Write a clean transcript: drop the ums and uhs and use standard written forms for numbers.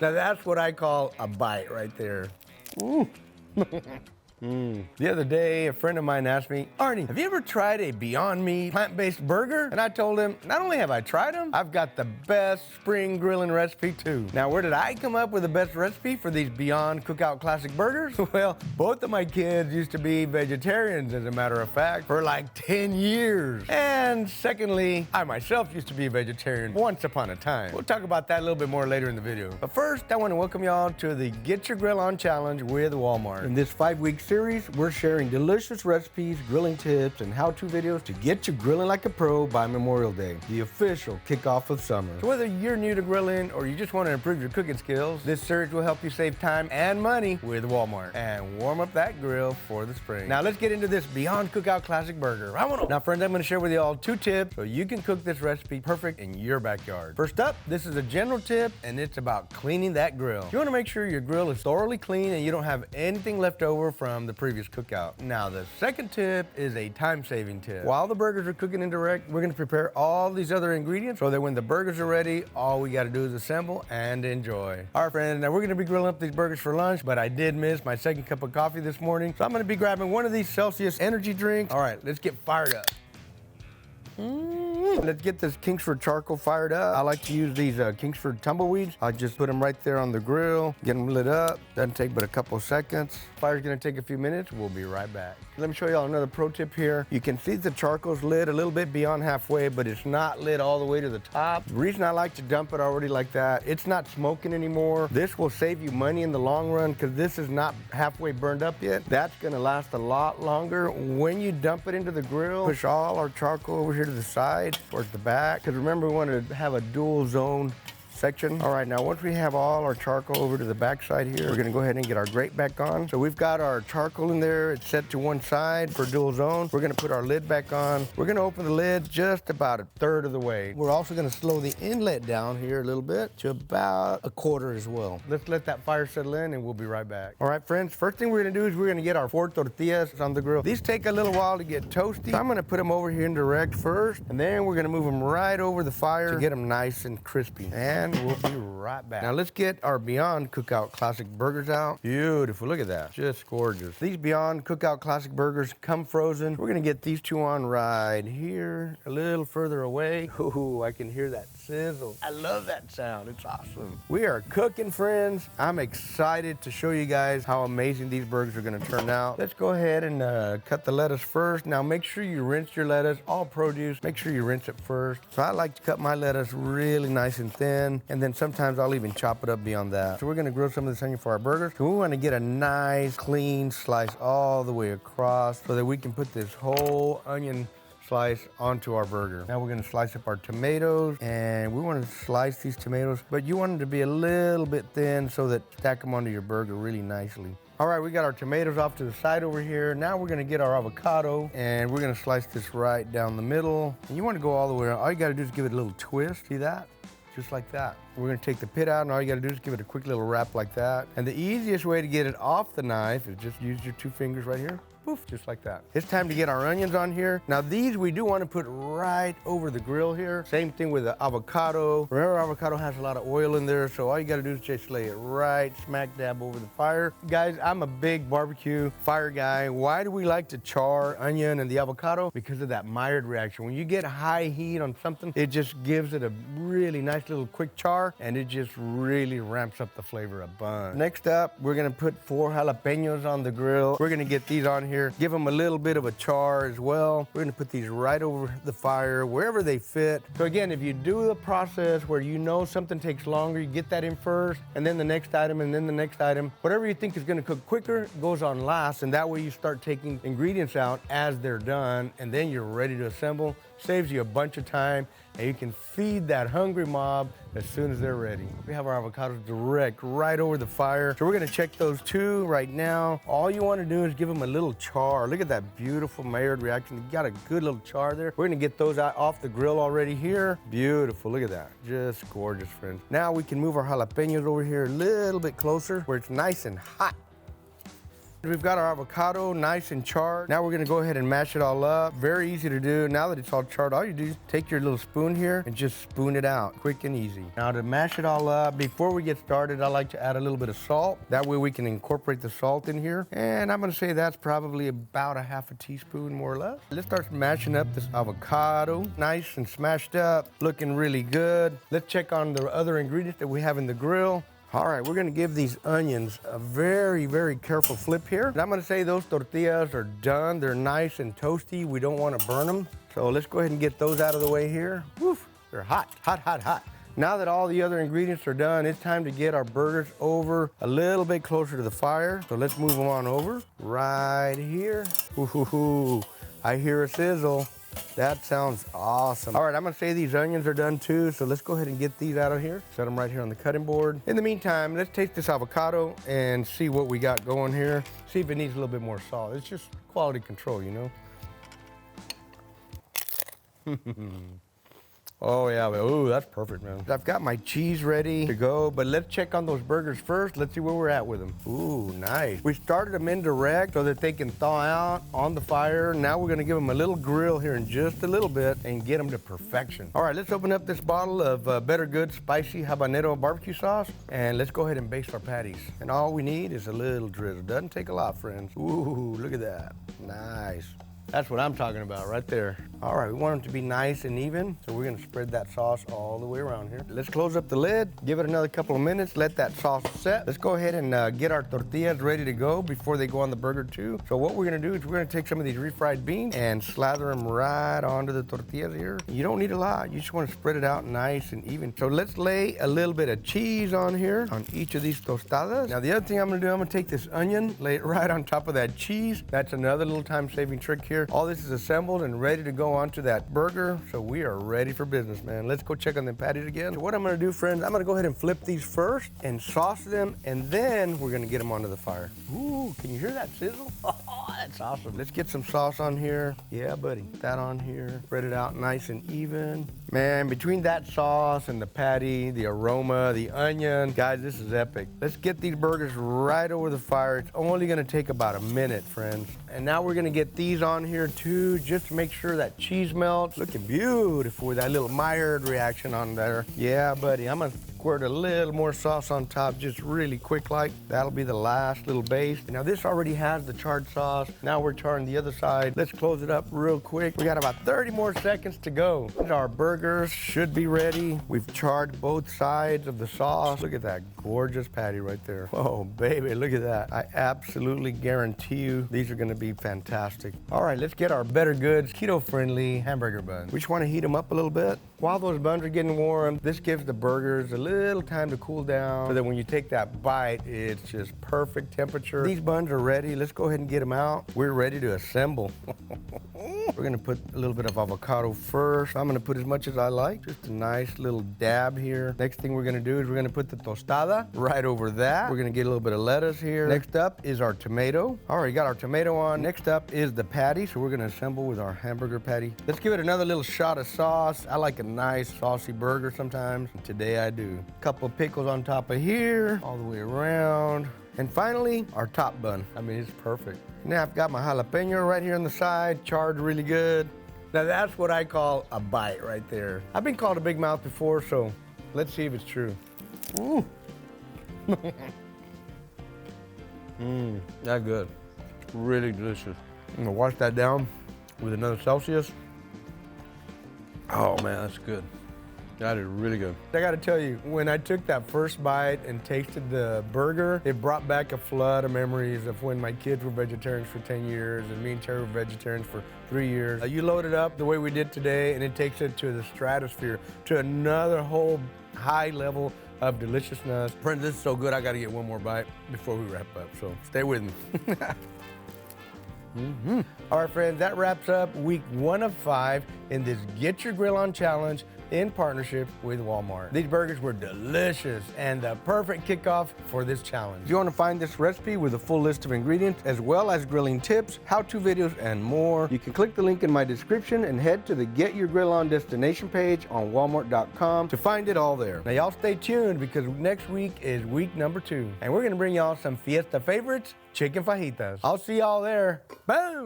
Now that's what I call a bite right there. The other day, a friend of mine asked me, Arnie, have you ever tried a Beyond Meat plant-based burger? And I told him, not only have I tried them, I've got the best spring grilling recipe too. Now, where did I come up with the best recipe for these Beyond Cookout Classic Burgers? Well, both of my kids used to be vegetarians, as a matter of fact, for like 10 years. And secondly, I myself used to be a vegetarian once upon a time. We'll talk about that a little bit more later in the video. But first, I want to welcome y'all to the Get Your Grill On Challenge with Walmart. In this 5-week series, we're sharing delicious recipes, grilling tips, and how-to videos to get you grilling like a pro by Memorial Day, the official kickoff of summer. So whether you're new to grilling or you just want to improve your cooking skills, this series will help you save time and money with Walmart and warm up that grill for the spring. Now let's get into this Beyond Cookout Classic Burger. Now friends, I'm going to share with you all 2 tips so you can cook this recipe perfect in your backyard. First up, this is a general tip, and it's about cleaning that grill. You want to make sure your grill is thoroughly clean and you don't have anything left over from the previous cookout. Now the second tip is a time-saving tip. While the burgers are cooking in direct, we're going to prepare all these other ingredients so that when the burgers are ready, all we got to do is assemble and enjoy. All right, friends, now we're going to be grilling up these burgers for lunch, but I did miss my second cup of coffee this morning, so I'm going to be grabbing one of these Celsius energy drinks. All right, let's get fired up. Let's get this Kingsford charcoal fired up. I like to use these Kingsford tumbleweeds. I just put them right there on the grill, get them lit up. Doesn't take but a couple of seconds. Fire's gonna take a few minutes. We'll be right back. Let me show y'all another pro tip here. You can see the charcoal's lit a little bit beyond halfway, but it's not lit all the way to the top. The reason I like to dump it already like that, it's not smoking anymore. This will save you money in the long run because this is not halfway burned up yet. That's gonna last a lot longer. When you dump it into the grill, push all our charcoal over here to the side towards the back, because remember we want to have a dual zone section. All right, now once we have all our charcoal over to the back side here, we're gonna go ahead and get our grate back on. So we've got our charcoal in there. It's set to one side for dual zone. We're gonna put our lid back on. We're gonna open the lid just about a third of the way. We're also gonna slow the inlet down here a little bit to about a quarter as well. Let's let that fire settle in and we'll be right back. All right, friends, first thing we're gonna do is we're gonna get our 4 tortillas on the grill. These take a little while to get toasty. So I'm gonna put them over here in direct first, and then we're gonna move them right over the fire to get them nice and crispy. And we'll be right back. Now let's get our Beyond Cookout Classic Burgers out. Beautiful, look at that, just gorgeous. These Beyond Cookout Classic Burgers come frozen. We're gonna get these 2 on right here, a little further away. Ooh, I can hear that sizzle. I love that sound, it's awesome. We are cooking, friends. I'm excited to show you guys how amazing these burgers are gonna turn out. Let's go ahead and cut the lettuce first. Now make sure you rinse your lettuce, all produce, make sure you rinse it first. So I like to cut my lettuce really nice and thin, and then sometimes I'll even chop it up beyond that. So we're gonna grill some of this onion for our burgers. So we wanna get a nice, clean slice all the way across so that we can put this whole onion slice onto our burger. Now we're gonna slice up our tomatoes, and we wanna slice these tomatoes, but you want them to be a little bit thin so that stack them onto your burger really nicely. All right, we got our tomatoes off to the side over here. Now we're gonna get our avocado, and we're gonna slice this right down the middle. And you wanna go all the way around. All you gotta do is give it a little twist, see that? Just like that. We're gonna take the pit out, and all you gotta do is give it a quick little wrap like that. And the easiest way to get it off the knife is just use your 2 fingers right here. Poof, just like that. It's time to get our onions on here. Now these we do want to put right over the grill here. Same thing with the avocado. Remember, avocado has a lot of oil in there, so all you got to do is just lay it right smack dab over the fire. Guys, I'm a big barbecue fire guy. Why do we like to char onion and the avocado? Because of that Maillard reaction. When you get high heat on something, it just gives it a really nice little quick char, and it just really ramps up the flavor of Buns. Next up, we're gonna put 4 jalapenos on the grill. We're gonna get these on here, give them a little bit of a char as well. We're gonna put these right over the fire, wherever they fit. So again, if you do the process where you know something takes longer, you get that in first, and then the next item, and then the next item. Whatever you think is gonna cook quicker goes on last, and that way you start taking ingredients out as they're done, and then you're ready to assemble. Saves you a bunch of time, and you can feed that hungry mob as soon as they're ready. We have our avocados direct right over the fire. So we're gonna check those 2 right now. All you wanna do is give them a little char. Look at that beautiful Maillard reaction. You got a good little char there. We're gonna get those out off the grill already here. Beautiful, look at that. Just gorgeous, friends. Now we can move our jalapenos over here a little bit closer where it's nice and hot. We've got our avocado nice and charred. Now we're gonna go ahead and mash it all up. Very easy to do. Now that it's all charred, all you do is take your little spoon here and just spoon it out, quick and easy. Now to mash it all up, before we get started, I like to add a little bit of salt. That way we can incorporate the salt in here. And I'm gonna say that's probably about a half a teaspoon, more or less. Let's start mashing up this avocado. Nice and smashed up, looking really good. Let's check on the other ingredients that we have in the grill. All right, we're gonna give these onions a very, very careful flip here. And I'm gonna say those tortillas are done. They're nice and toasty. We don't wanna burn them. So let's go ahead and get those out of the way here. Woof, they're hot, hot, hot, hot. Now that all the other ingredients are done, it's time to get our burgers over a little bit closer to the fire. So let's move them on over, right here. Ooh, I hear a sizzle. That sounds awesome. All right, I'm gonna say these onions are done too, so let's go ahead and get these out of here. Set them right here on the cutting board. In the meantime, let's taste this avocado and see what we got going here. See if it needs a little bit more salt. It's just quality control, you know? Oh yeah, oh, that's perfect, man. I've got my cheese ready to go, but let's check on those burgers first. Let's see where we're at with them. Ooh, nice. We started them indirect so that they can thaw out on the fire. Now we're gonna give them a little grill here in just a little bit and get them to perfection. All right, let's open up this bottle of Bettergoods Spicy Habanero BBQ sauce, and let's go ahead and baste our patties. And all we need is a little drizzle. Doesn't take a lot, friends. Ooh, look at that. Nice. That's what I'm talking about right there. All right, we want them to be nice and even, so we're gonna spread that sauce all the way around here. Let's close up the lid, give it another couple of minutes, let that sauce set. Let's go ahead and get our tortillas ready to go before they go on the burger too. So what we're gonna do is we're gonna take some of these refried beans and slather them right onto the tortillas here. You don't need a lot, you just wanna spread it out nice and even. So let's lay a little bit of cheese on here, on each of these tostadas. Now the other thing I'm gonna do, I'm gonna take this onion, lay it right on top of that cheese. That's another little time-saving trick here. All this is assembled and ready to go onto that burger, so we are ready for business, man. Let's go check on the patties again. So what I'm gonna do, friends, I'm gonna go ahead and flip these first and sauce them, and then we're gonna get them onto the fire. Ooh, can you hear that sizzle? Oh, that's awesome. Let's get some sauce on here. Yeah, buddy, that on here. Spread it out nice and even. Man, between that sauce and the patty, the aroma, the onion, guys, this is epic. Let's get these burgers right over the fire. It's only gonna take about a minute, friends. And now we're gonna get these on here too, just to make sure that cheese melts. Looking beautiful with that little Maillard reaction on there. Yeah, buddy, I'm gonna squirt a little more sauce on top, just really quick like. That'll be the last little base. Now this already has the charred sauce. Now we're charring the other side. Let's close it up real quick. We got about 30 more seconds to go. Our burgers should be ready. We've charred both sides of the sauce. Look at that gorgeous patty right there. Oh, baby, look at that. I absolutely guarantee you these are gonna be fantastic. All right, let's get our Bettergoods keto-friendly hamburger buns. We just wanna heat them up a little bit. While those buns are getting warm, this gives the burgers a little time to cool down so that when you take that bite, it's just perfect temperature. These buns are ready. Let's go ahead and get them out. We're ready to assemble. We're gonna put a little bit of avocado first. I'm gonna put as much as I like, just a nice little dab here. Next thing we're gonna do is we're gonna put the tostada right over that. We're gonna get a little bit of lettuce here. Next up is our tomato. All right, got our tomato on. Next up is the patty, so we're gonna assemble with our hamburger patty. Let's give it another little shot of sauce. I like a nice saucy burger sometimes. Today I do. Couple of pickles on top of here, all the way around. And finally, our top bun. I mean, it's perfect. Now I've got my jalapeno right here on the side, charred really good. Now that's what I call a bite right there. I've been called a big mouth before, so let's see if it's true. Ooh. That's good. Really delicious. I'm gonna wash that down with another Celsius. Oh man, that's good. That is really good. I gotta tell you, when I took that first bite and tasted the burger, it brought back a flood of memories of when my kids were vegetarians for 10 years and me and Terry were vegetarians for 3 years. You load it up the way we did today and it takes it to the stratosphere, to another whole high level of deliciousness. Friends, this is so good, I gotta get one more bite before we wrap up, so stay with me. All right, friends, that wraps up week 1 of 5 in this Get Your Grill On Challenge in partnership with Walmart. These burgers were delicious and the perfect kickoff for this challenge. If you want to find this recipe with a full list of ingredients as well as grilling tips, how-to videos, and more, you can click the link in my description and head to the Get Your Grill On destination page on walmart.com to find it all there. Now y'all stay tuned because next week is week number 2 and we're going to bring y'all some fiesta favorites, chicken fajitas. I'll see y'all there. Boom!